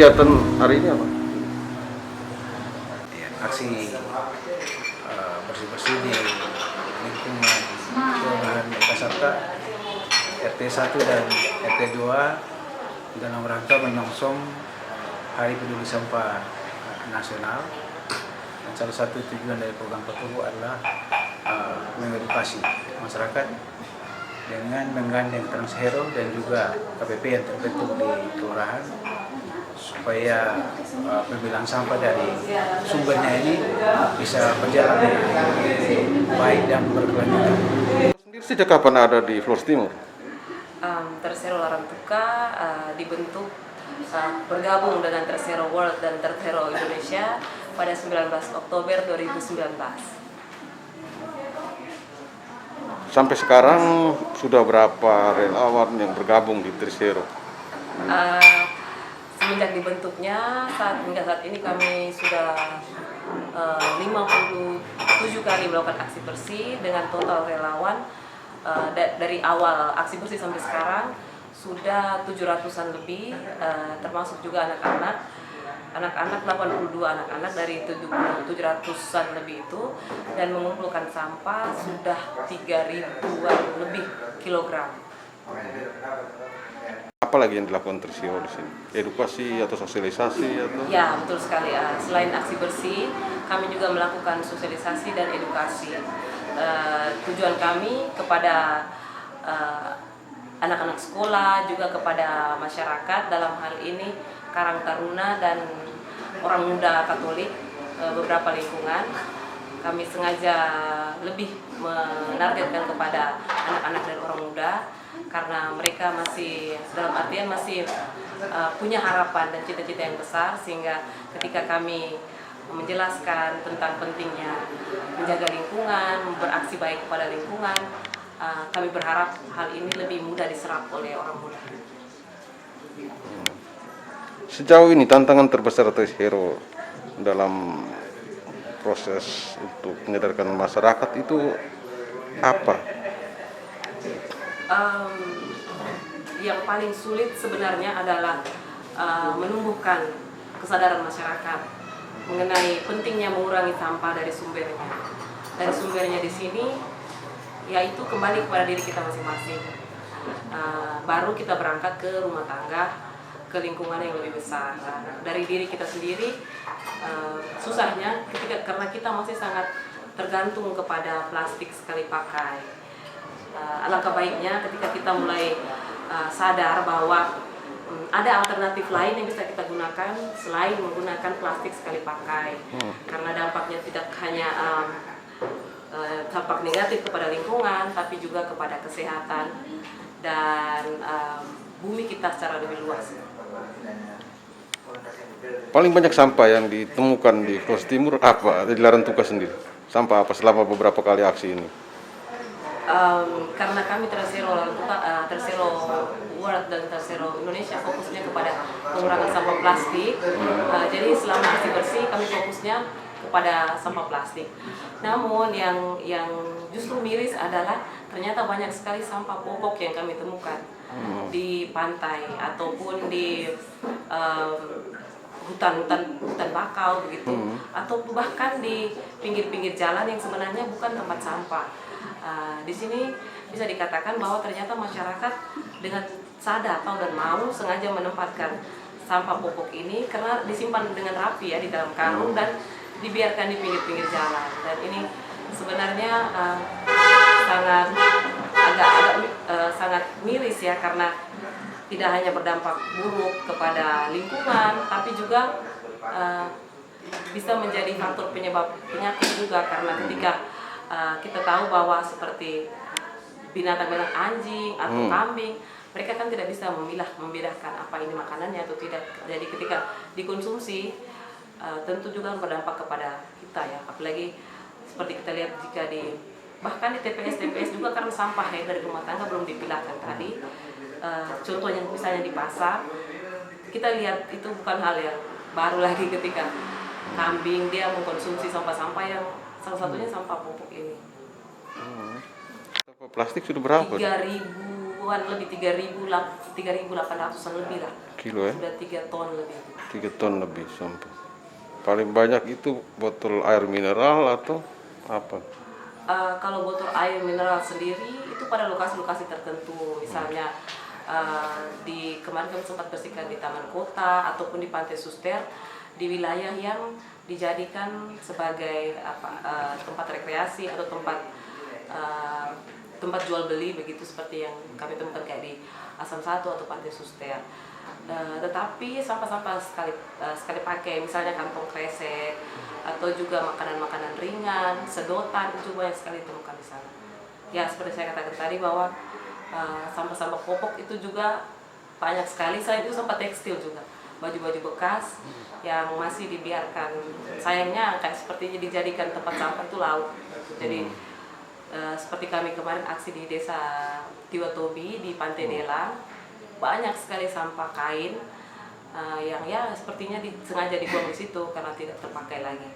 kegiatan hari ini apa? Ya, aksi bersih-bersih di lingkungan Kelurahan Ekasarta RT 1 dan RT 2 dalam rangka menyongsong Hari Peduli Sampah Nasional. Dan salah satu tujuan dari program tersebut adalah mengedukasi masyarakat dengan menggandeng Transhero dan juga KPP yang terbentuk di kelurahan supaya pemilahan sampah dari sumbernya ini bisa berjalan dengan baik dan berkelanjutan. Sendiri sejak kapan ada di Flores Timur? Transhero Larantuka dibentuk bergabung dengan Transhero World dan Transhero Indonesia pada 19 Oktober 2019. Sampai sekarang sudah berapa relawan yang bergabung di Transhero? Semenjak dibentuknya hingga saat ini kami sudah 57 kali melakukan aksi bersih dengan total relawan dari awal aksi bersih sampai sekarang sudah 700-an lebih, termasuk juga anak-anak 82 anak-anak dari 700-an lebih itu, dan mengumpulkan sampah sudah 3.000-an lebih kilogram. Apa lagi yang dilakukan Transhero di sini? Edukasi atau sosialisasi atau? Ya, betul sekali. Selain aksi bersih, kami juga melakukan sosialisasi dan edukasi. Tujuan kami kepada anak-anak sekolah, juga kepada masyarakat, dalam hal ini Karang Taruna dan orang muda Katolik beberapa lingkungan. Kami sengaja lebih menargetkan kepada anak-anak dan orang muda karena mereka masih dalam artian masih punya harapan dan cita-cita yang besar, sehingga ketika kami menjelaskan tentang pentingnya menjaga lingkungan, beraksi baik kepada lingkungan, kami berharap hal ini lebih mudah diserap oleh orang muda. Sejauh ini tantangan terbesar Transhero dalam proses untuk menyadarkan masyarakat itu apa? Yang paling sulit sebenarnya adalah menumbuhkan kesadaran masyarakat mengenai pentingnya mengurangi sampah dari sumbernya. Dari sumbernya di sini yaitu kembali kepada diri kita masing-masing. Baru kita berangkat ke rumah tangga, ke lingkungan yang lebih besar. Dari diri kita sendiri, susahnya karena kita masih sangat tergantung kepada plastik sekali pakai. Alangkah baiknya ketika kita mulai sadar bahwa ada alternatif lain yang bisa kita gunakan selain menggunakan plastik sekali pakai, karena dampaknya tidak hanya dampak negatif kepada lingkungan, tapi juga kepada kesehatan dan bumi kita secara lebih luas. Paling banyak sampah yang ditemukan di Flores Timur apa? Di Larantuka sendiri? Sampah apa selama beberapa kali aksi ini? Karena kami Transhero World dan Transhero Indonesia fokusnya kepada pengurangan sampah plastik, jadi selama aksi bersih kami fokusnya kepada sampah plastik. Namun yang justru miris adalah ternyata banyak sekali sampah popok yang kami temukan di pantai ataupun di hutan bakau begitu, atau bahkan di pinggir-pinggir jalan yang sebenarnya bukan tempat sampah. Di sini bisa dikatakan bahwa ternyata masyarakat dengan sadar tahu dan mau sengaja menempatkan sampah popok ini karena disimpan dengan rapi ya di dalam karung dan dibiarkan di pinggir-pinggir jalan. Dan ini sebenarnya sangat miris ya, karena tidak hanya berdampak buruk kepada lingkungan, tapi juga bisa menjadi faktor penyebab penyakit juga, karena ketika kita tahu bahwa seperti binatang-binatang anjing atau kambing, mereka kan tidak bisa membedakan apa ini makanannya atau tidak. Jadi ketika dikonsumsi tentu juga berdampak kepada kita ya, apalagi seperti kita lihat jika bahkan di TPS juga karena sampah ya dari rumah tangga belum dipilahkan tadi. Contohnya misalnya di pasar, kita lihat itu bukan hal yang baru lagi ketika kambing dia mengkonsumsi sampah-sampah yang salah satunya sampah popok ini. Sampah plastik sudah berapa? 3.000 3.000-an lebih, 3.800-an lebih lah. Kilo ya? Sudah 3 ton lebih. 3 ton lebih sampah. Paling banyak itu botol air mineral atau apa? Kalau botol air mineral sendiri itu pada lokasi-lokasi tertentu, misalnya kemarin kami sempat bersihkan di taman kota ataupun di Pantai Suster, di wilayah yang dijadikan sebagai tempat rekreasi atau tempat jual beli begitu, seperti yang kami temukan kayak di Asam Satu atau Pantai Suster. Tetapi sampah-sampah sekali pakai, misalnya kantong kresek atau juga makanan-makanan ringan, sedotan, itu banyak sekali ditemukan di sana. Ya seperti saya katakan tadi bahwa sampah-sampah popok itu juga banyak sekali. Selain itu sampah tekstil juga, baju-baju bekas yang masih dibiarkan, sayangnya kayak sepertinya dijadikan tempat sampah itu laut. Jadi seperti kami kemarin aksi di desa Tiwatobi di Pantai Delang, banyak sekali sampah kain yang ya sepertinya sengaja dibuang di situ karena tidak terpakai lagi.